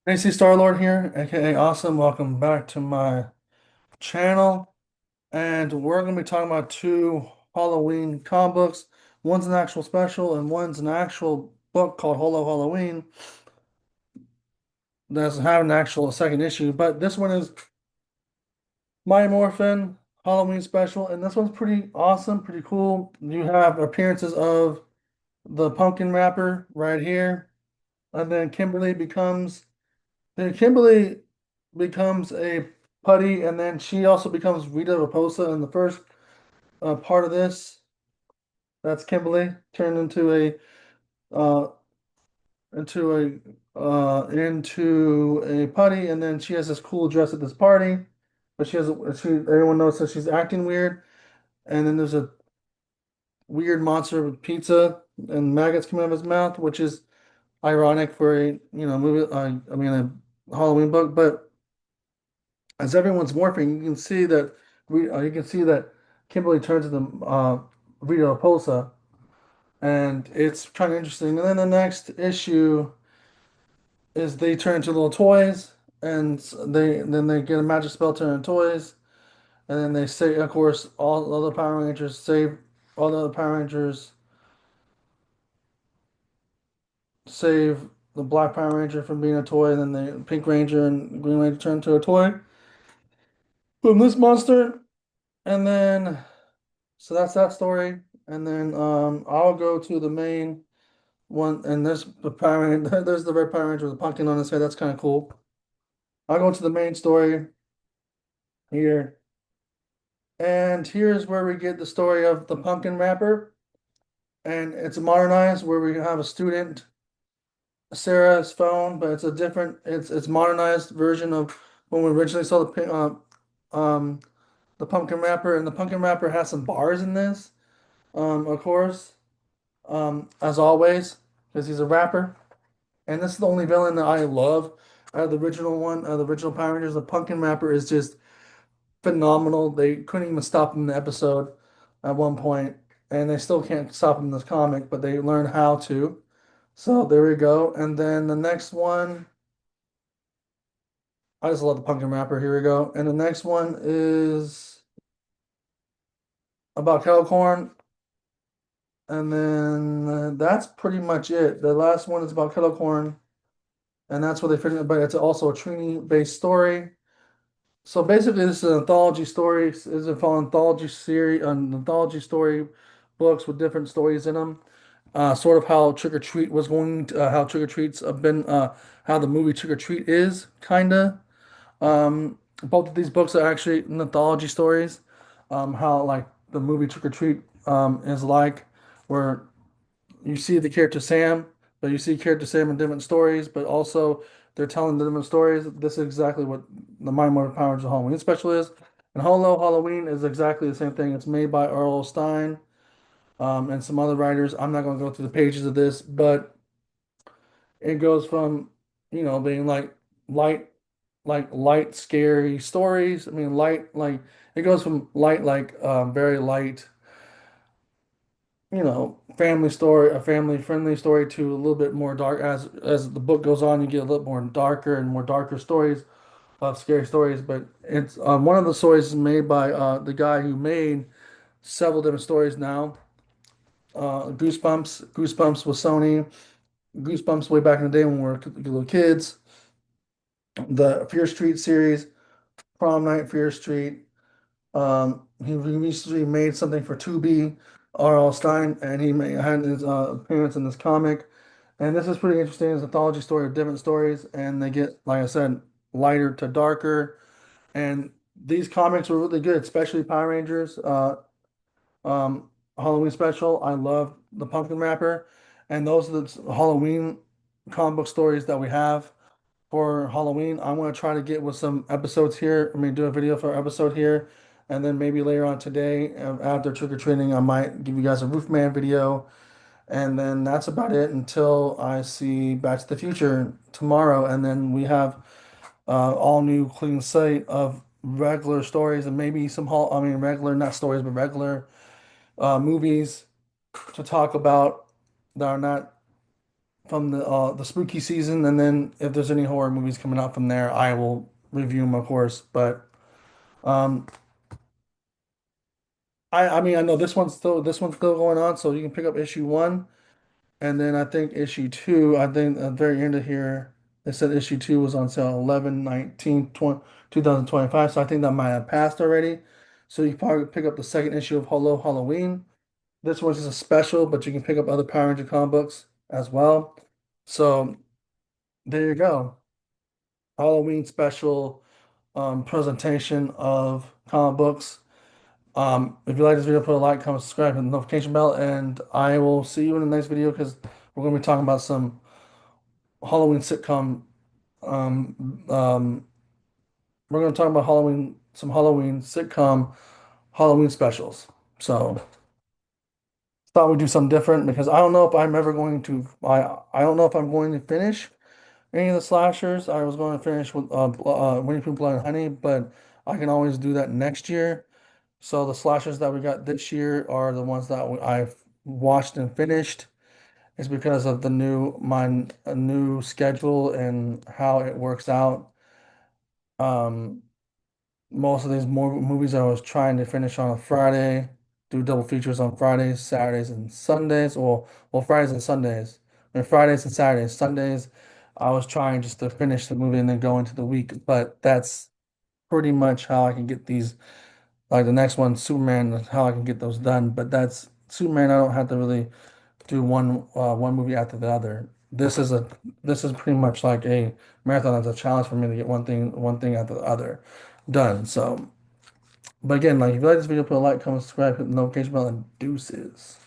AC Star-Lord here, aka Awesome. Welcome back to my channel. And we're going to be talking about two Halloween comic books. One's an actual special, and one's an actual book called Holo Halloween that's having an actual second issue. But this one is My Morphin Halloween special, and this one's pretty awesome, pretty cool. You have appearances of the pumpkin wrapper right here, and then Kimberly becomes a putty, and then she also becomes Rita Raposa in the first part of this. That's Kimberly turned uh, into a putty, and then she has this cool dress at this party, but she everyone knows that she's acting weird, and then there's a weird monster with pizza and maggots coming out of his mouth, which is ironic for a movie. I mean a Halloween book, but as everyone's morphing, you can see that Kimberly turns into Rita Repulsa, and it's kind of interesting. And then the next issue is they turn into little toys, and they get a magic spell turn into toys, and then they say, of course, all the other Power Rangers save all the other Power Rangers save the Black Power Ranger from being a toy, and then the Pink Ranger and Green Ranger turn into a toy from this monster, and then. So that's that story. And then I'll go to the main one, and there's the red Power Ranger with a pumpkin on his head. That's kind of cool. I'll go to the main story here. And here's where we get the story of the pumpkin wrapper. And it's modernized where we have a student, Sarah's phone, but it's modernized version of when we originally saw the pumpkin wrapper. And the pumpkin wrapper has some bars in this, of course. As always, because he's a rapper. And this is the only villain that I love out of the original one, out of the original Power Rangers. The Pumpkin Rapper is just phenomenal. They couldn't even stop him in the episode at one point, and they still can't stop him in this comic, but they learn how to. So there we go. And then the next one, I just love the Pumpkin Rapper. Here we go. And the next one is about kettle corn. And then that's pretty much it. The last one is about kettle corn. And that's what they figured out. But it's also a Trini-based story. So basically, this is an anthology story. It's a anthology series, an anthology story books with different stories in them. Sort of how Trick or Treat was going, how Trick or Treats have been, how the movie Trick or Treat is, kinda. Both of these books are actually anthology stories. How like the movie Trick or Treat is like, where you see the character Sam, but you see character Sam in different stories, but also they're telling the different stories. This is exactly what the Mighty Morphin Power Rangers Halloween special is. And Holo Halloween is exactly the same thing. It's made by Earl Stein and some other writers. I'm not going to go through the pages of this, but it goes from, being light, light, scary stories. I mean, it goes from light, very light family story, a family friendly story to a little bit more dark as the book goes on, you get a little more darker and more darker stories of scary stories. But it's one of the stories is made by the guy who made several different stories now. Goosebumps with Sony, Goosebumps way back in the day when we were little kids, the Fear Street series, Prom Night, Fear Street. He recently made something for Tubi, R.L. Stein, and had his appearance in this comic. And this is pretty interesting. It's an anthology story of different stories, and they get, like I said, lighter to darker. And these comics were really good, especially Power Rangers, Halloween special. I love the Pumpkin Wrapper, and those are the Halloween comic book stories that we have for Halloween. I'm going to try to get with some episodes here. I mean, do a video for an episode here. And then maybe later on today, after trick or treating, I might give you guys a Roofman video. And then that's about it until I see Back to the Future tomorrow. And then we have all new clean slate of regular stories and maybe I mean, regular, not stories, but regular movies to talk about that are not from the spooky season, and then if there's any horror movies coming out from there, I will review them, of course. But um, I mean I know this one's still going on, so you can pick up issue one, and then I think issue two. I think at the very end of here, they said issue two was on sale 11/19/2025. So I think that might have passed already. So you can probably pick up the second issue of Hello Halloween. This one's just a special, but you can pick up other Power Ranger comic books as well. So there you go. Halloween special presentation of comic books. If you like this video, put a like, comment, subscribe, and the notification bell, and I will see you in the next video because we're going to be talking about some Halloween sitcom. Um, um, we're going to talk about some Halloween sitcom Halloween specials. So thought we'd do something different because I don't know if I'm ever going to. I don't know if I'm going to finish any of the slashers. I was going to finish with Winnie Pooh Blood and Honey, but I can always do that next year. So the slashers that we got this year are the ones that I've watched and finished. It's because of my new schedule and how it works out. Um, most of these movies I was trying to finish on a Friday, do double features on Fridays, Saturdays, and Sundays. Well, Fridays and Sundays. I mean, Fridays and Saturdays. Sundays, I was trying just to finish the movie and then go into the week. But that's pretty much how I can get these. Like the next one, Superman, how I can get those done. But that's Superman. I don't have to really do one movie after the other. This is pretty much like a marathon. It's a challenge for me to get one thing after the other done. So, but again, like if you like this video, put a like, comment, subscribe, hit the notification bell, and deuces.